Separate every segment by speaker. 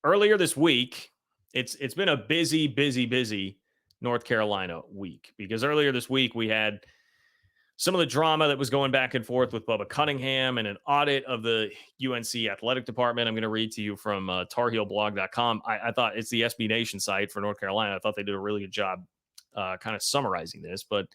Speaker 1: earlier this week, it's been a busy North Carolina week, because earlier this week we had some of the drama that was going back and forth with Bubba Cunningham and an audit of the UNC athletic department. I'm going to read to you from tarheelblog.com. I thought it's the SB Nation site for North Carolina. I thought they did a really good job kind of summarizing this. But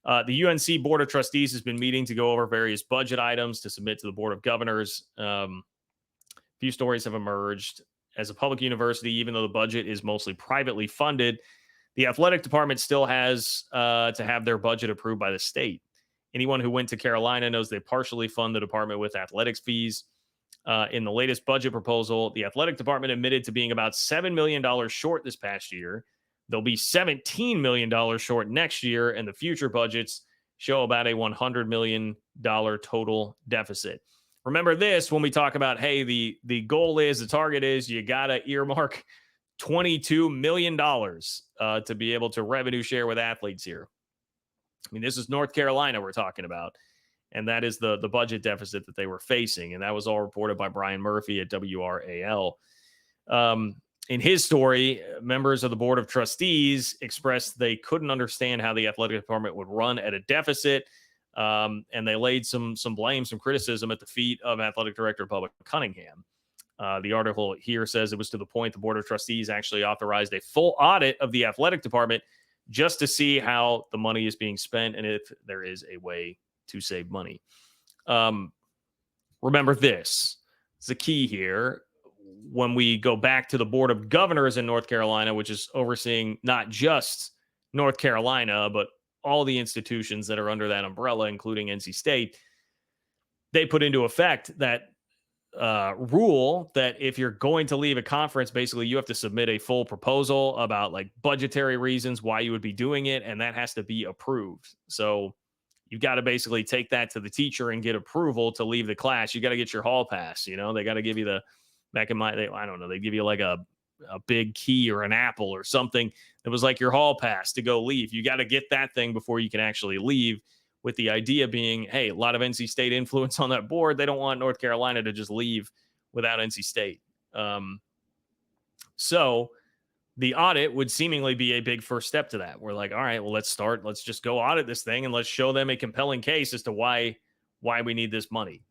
Speaker 1: the UNC Board of Trustees has been meeting to go over various budget items to submit to the Board of Governors. A few stories have emerged. As a public university, even though the budget is mostly privately funded, the athletic department still has to have their budget approved by the state. Anyone who went to Carolina knows they partially fund the department with athletics fees. In the latest budget proposal, the athletic department admitted to being about $7 million short this past year. They'll be $17 million short next year, and the future budgets show about a $100 million total deficit. Remember this when we talk about, hey, the goal is, the target is, you got to earmark $22 million to be able to revenue share with athletes here. I mean, this is North Carolina we're talking about, and that is the budget deficit that they were facing, and that was all reported by Brian Murphy at WRAL. In his story, members of the Board of Trustees expressed they couldn't understand how the athletic department would run at a deficit, and they laid some blame, some criticism at the feet of Athletic Director Bubba Cunningham. The article here says it was to the point the Board of Trustees actually authorized a full audit of the athletic department just to see how the money is being spent and if there is a way to save money. Remember this. It's the key here. When we go back to the Board of Governors in North Carolina, which is overseeing not just North Carolina, but all the institutions that are under that umbrella, including NC State, they put into effect that rule that if you're going to leave a conference, basically you have to submit a full proposal about like budgetary reasons why you would be doing it, and that has to be approved. So you've got to basically take that to the teacher and get approval to leave the class. You got to get your hall pass. You know, they got to give you the, back in my, I don't know, they give you like a big key or an apple or something that was like your hall pass to go leave. You got to get that thing before you can actually leave, with the idea being, hey, a lot of NC State influence on that board. They don't want North Carolina to just leave without NC State. So the audit would seemingly be a big first step to that. We're like, all right, well, let's just go audit this thing and let's show them a compelling case as to why we need this money.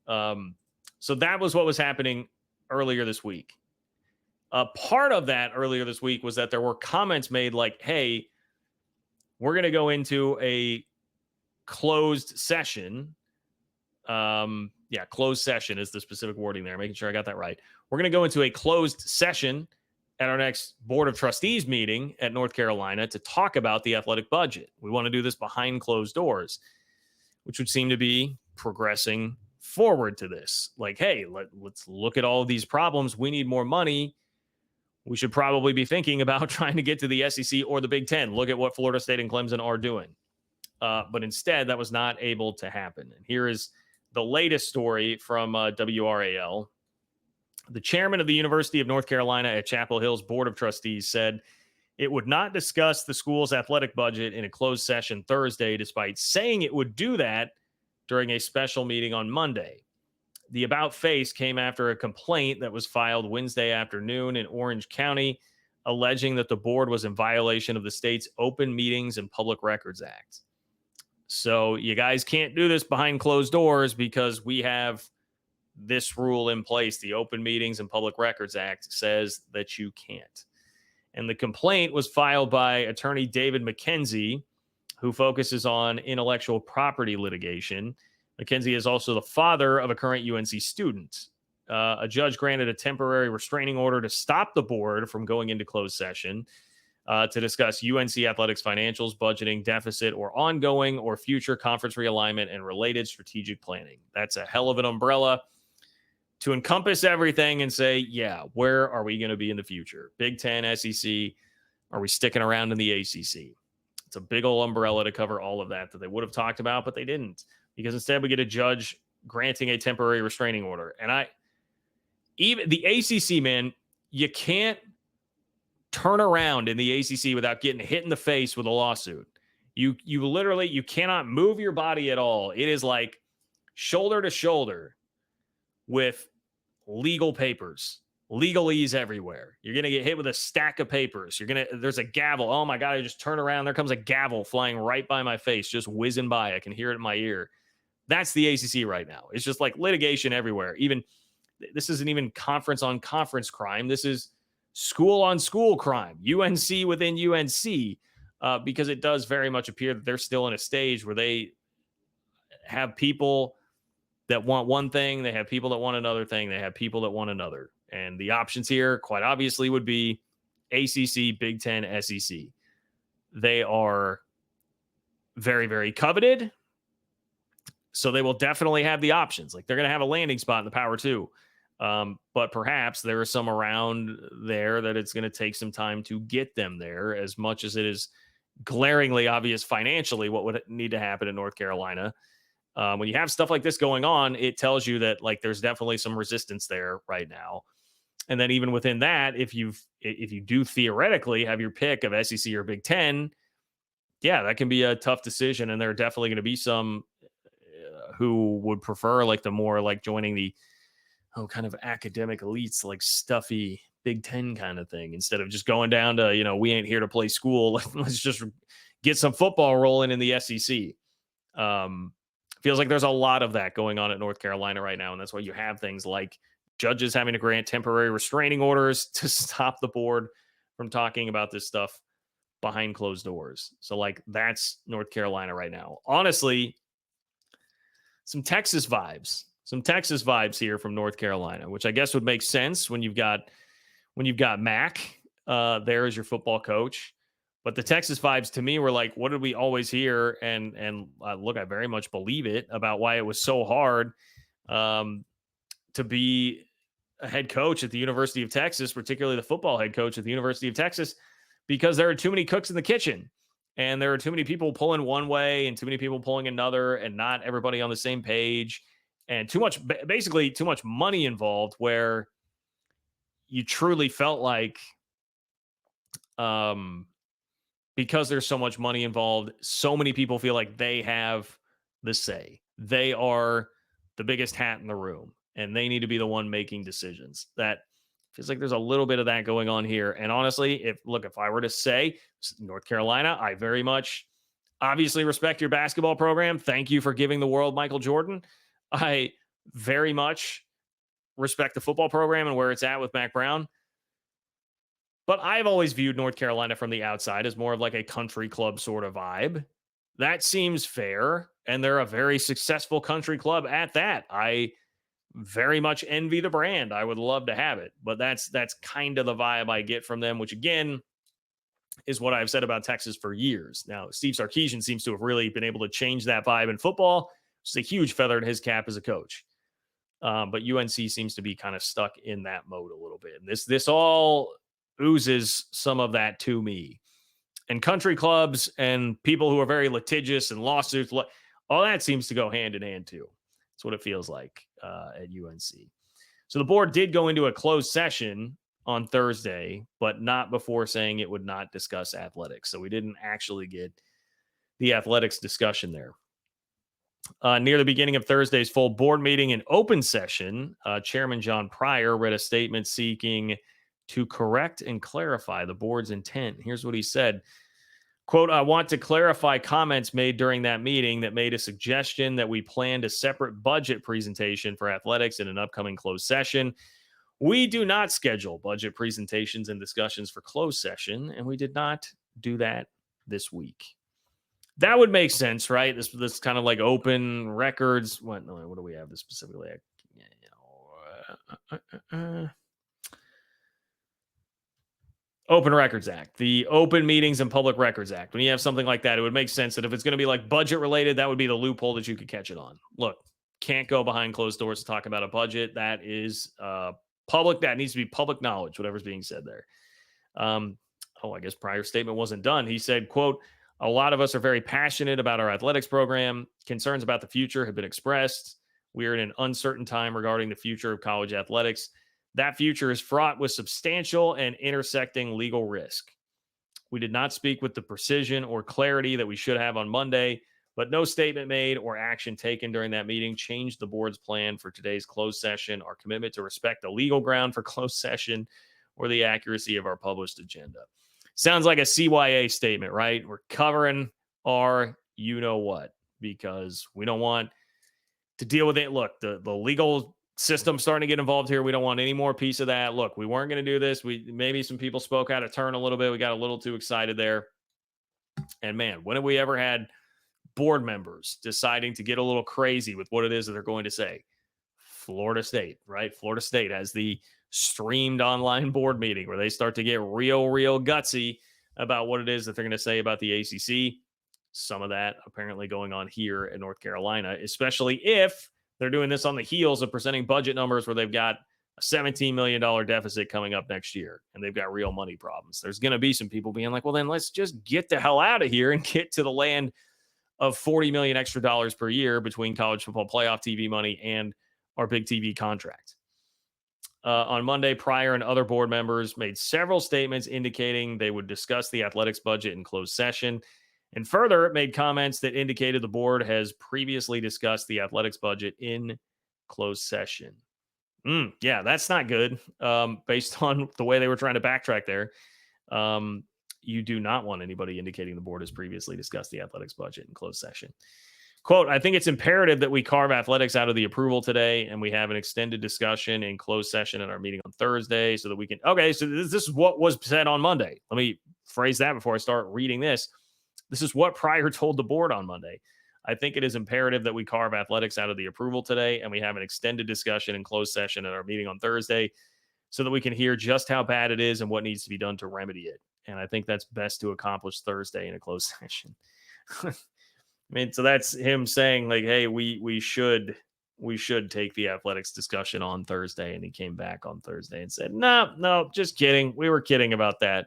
Speaker 1: So that was what was happening earlier this week. Part of that earlier this week was that there were comments made like, hey, we're going to go into a closed session. Closed session is the specific wording there, making sure I got that right. We're going to go into a closed session at our next Board of Trustees meeting at North Carolina to talk about the athletic budget. We want to do this behind closed doors, which would seem to be progressing forward to this. Like, hey, let's look at all of these problems. We need more money. We should probably be thinking about trying to get to the SEC or the Big Ten. Look at what Florida State and Clemson are doing. But instead, that was not able to happen. And here is the latest story from WRAL. The chairman of the University of North Carolina at Chapel Hill's Board of Trustees said it would not discuss the school's athletic budget in a closed session Thursday, despite saying it would do that during a special meeting on Monday. The about face came after a complaint that was filed Wednesday afternoon in Orange County, alleging that the board was in violation of the state's Open Meetings and Public Records Act. So you guys can't do this behind closed doors because we have this rule in place. The Open Meetings and Public Records Act says that you can't. And the complaint was filed by attorney David McKenzie, who focuses on intellectual property litigation. McKenzie is also the father of a current UNC student. A judge granted a temporary restraining order to stop the board from going into closed session to discuss UNC athletics financials, budgeting, deficit, or ongoing or future conference realignment and related strategic planning. That's a hell of an umbrella to encompass everything and say, yeah, where are we going to be in the future? Big Ten, SEC, are we sticking around in the ACC? It's a big old umbrella to cover all of that they would have talked about, but they didn't, because instead we get a judge granting a temporary restraining order. And even the ACC, man, you can't turn around in the ACC without getting hit in the face with a lawsuit. You literally, you cannot move your body at all. It is like shoulder to shoulder with legal papers. legalese everywhere. You're going to get hit with a stack of papers. There's a gavel. Oh my God, I just turn around. There comes a gavel flying right by my face, just whizzing by. I can hear it in my ear. That's the ACC right now. It's just like litigation everywhere. Even this isn't even conference on conference crime. This is school on school crime, UNC within UNC, because it does very much appear that they're still in a stage where they have people that want one thing, they have people that want another thing, they have people that want another. And the options here, quite obviously, would be ACC, Big Ten, SEC. They are very, very coveted. So they will definitely have the options. Like, they're going to have a landing spot in the Power 2. But perhaps there are some around there that it's going to take some time to get them there, as much as it is glaringly obvious financially what would need to happen in North Carolina. When you have stuff like this going on, it tells you that like there's definitely some resistance there right now. And then even within that, if you do theoretically have your pick of SEC or Big Ten, yeah, that can be a tough decision. And there are definitely going to be some who would prefer like the more like joining the kind of academic elites, like stuffy Big Ten kind of thing, instead of just going down to, we ain't here to play school. Let's just get some football rolling in the SEC. Feels like there's a lot of that going on at North Carolina right now. And that's why you have things like judges having to grant temporary restraining orders to stop the board from talking about this stuff behind closed doors. So like that's North Carolina right now. Honestly, some Texas vibes here from North Carolina, which I guess would make sense when you've got Mac there as your football coach. But the Texas vibes to me were like, what did we always hear? And look, I very much believe it, about why it was so hard to be a head coach at the University of Texas, particularly the football head coach at the University of Texas, because there are too many cooks in the kitchen. And there are too many people pulling one way and too many people pulling another, and not everybody on the same page, and basically too much money involved, where you truly felt like, because there's so much money involved, so many people feel like they have the say. They are the biggest hat in the room, and they need to be the one making decisions. That feels like there's a little bit of that going on here. And honestly, if I were to say North Carolina, I very much obviously respect your basketball program. Thank you for giving the world Michael Jordan. I very much respect the football program and where it's at with Mac Brown. But I've always viewed North Carolina from the outside as more of like a country club sort of vibe. That seems fair. And they're a very successful country club at that. I very much envy the brand. I would love to have it. But that's kind of the vibe I get from them, which again is what I've said about Texas for years. Now, Steve Sarkisian seems to have really been able to change that vibe in football. It's a huge feather in his cap as a coach. But UNC seems to be kind of stuck in that mode a little bit. And this all oozes some of that to me. And country clubs and people who are very litigious and lawsuits, all that seems to go hand in hand too. That's what it feels like at UNC. So the board did go into a closed session on Thursday, but not before saying it would not discuss athletics. So we didn't actually get the athletics discussion there. Near the beginning of Thursday's full board meeting in open session, Chairman John Pryor read a statement seeking to correct and clarify the board's intent. Here's what he said. Quote, I want to clarify comments made during that meeting that made a suggestion that we planned a separate budget presentation for athletics in an upcoming closed session. We do not schedule budget presentations and discussions for closed session, and we did not do that this week. That would make sense, right? This kind of like open records. What do we have this specifically? Open Records Act, the Open Meetings and Public Records Act. When you have something like that, it would make sense that if it's going to be like budget related, that would be the loophole that you could catch it on. Look, can't go behind closed doors to talk about a budget. That is public. That needs to be public knowledge, whatever's being said there. I guess Pryor's statement wasn't done. He said, quote, a lot of us are very passionate about our athletics program. Concerns about the future have been expressed. We are in an uncertain time regarding the future of college athletics. That future is fraught with substantial and intersecting legal risk. We did not speak with the precision or clarity that we should have on Monday. But no statement made or action taken during that meeting changed the board's plan for today's closed session, our commitment to respect the legal ground for closed session, or the accuracy of our published agenda. Sounds like a CYA statement, right? We're covering our you know what, because we don't want to deal with it. Look, the legal system starting to get involved here. We don't want any more piece of that. Look, we weren't going to do this. Maybe some people spoke out of turn a little bit. We got a little too excited there. And man, when have we ever had board members deciding to get a little crazy with what it is that they're going to say? Florida State, right? Florida State has the streamed online board meeting where they start to get real gutsy about what it is that they're going to say about the ACC. Some of that apparently going on here in North Carolina, especially if they're doing this on the heels of presenting budget numbers where they've got a $17 million deficit coming up next year and they've got real money problems. There's going to be some people being like, well, then let's just get the hell out of here and get to the land of $40 million extra dollars per year between college football playoff TV money and our big TV contract. On Monday, Pryor and other board members made several statements indicating they would discuss the athletics budget in closed session. And further, it made comments that indicated the board has previously discussed the athletics budget in closed session. Yeah, that's not good. Based on the way they were trying to backtrack there, you do not want anybody indicating the board has previously discussed the athletics budget in closed session. Quote, I think it's imperative that we carve athletics out of the approval today and we have an extended discussion in closed session at our meeting on Thursday so that we can, okay, so this is what was said on Monday. Let me phrase that before I start reading this. This is what Pryor told the board on Monday. I think it is imperative that we carve athletics out of the approval today and we have an extended discussion in closed session at our meeting on Thursday so that we can hear just how bad it is and what needs to be done to remedy it. And I think that's best to accomplish Thursday in a closed session. I mean, so that's him saying like, hey, we should take the athletics discussion on Thursday. And he came back on Thursday and said, no, just kidding. We were kidding about that.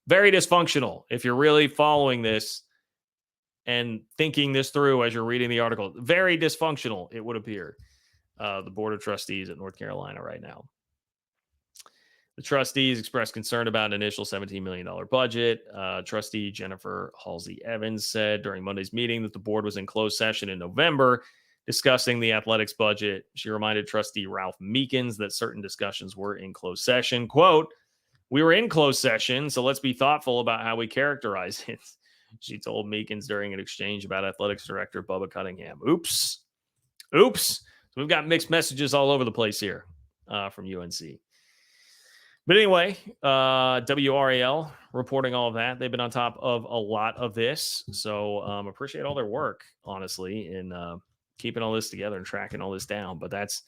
Speaker 1: Very dysfunctional. If you're really following this and thinking this through as you're reading the article, very dysfunctional, it would appear. The Board of Trustees at North Carolina right now. The trustees expressed concern about an initial $17 million budget. Trustee Jennifer Halsey Evans said during Monday's meeting that the board was in closed session in November discussing the athletics budget. She reminded Trustee Ralph Meekins that certain discussions were in closed session. Quote, we were in closed session, so let's be thoughtful about how we characterize it, she told Meekins during an exchange about athletics director Bubba Cunningham. Oops. So we've got mixed messages all over the place here from UNC. But anyway, WRAL reporting all of that. They've been on top of a lot of this. So appreciate all their work, honestly, in keeping all this together and tracking all this down. But that's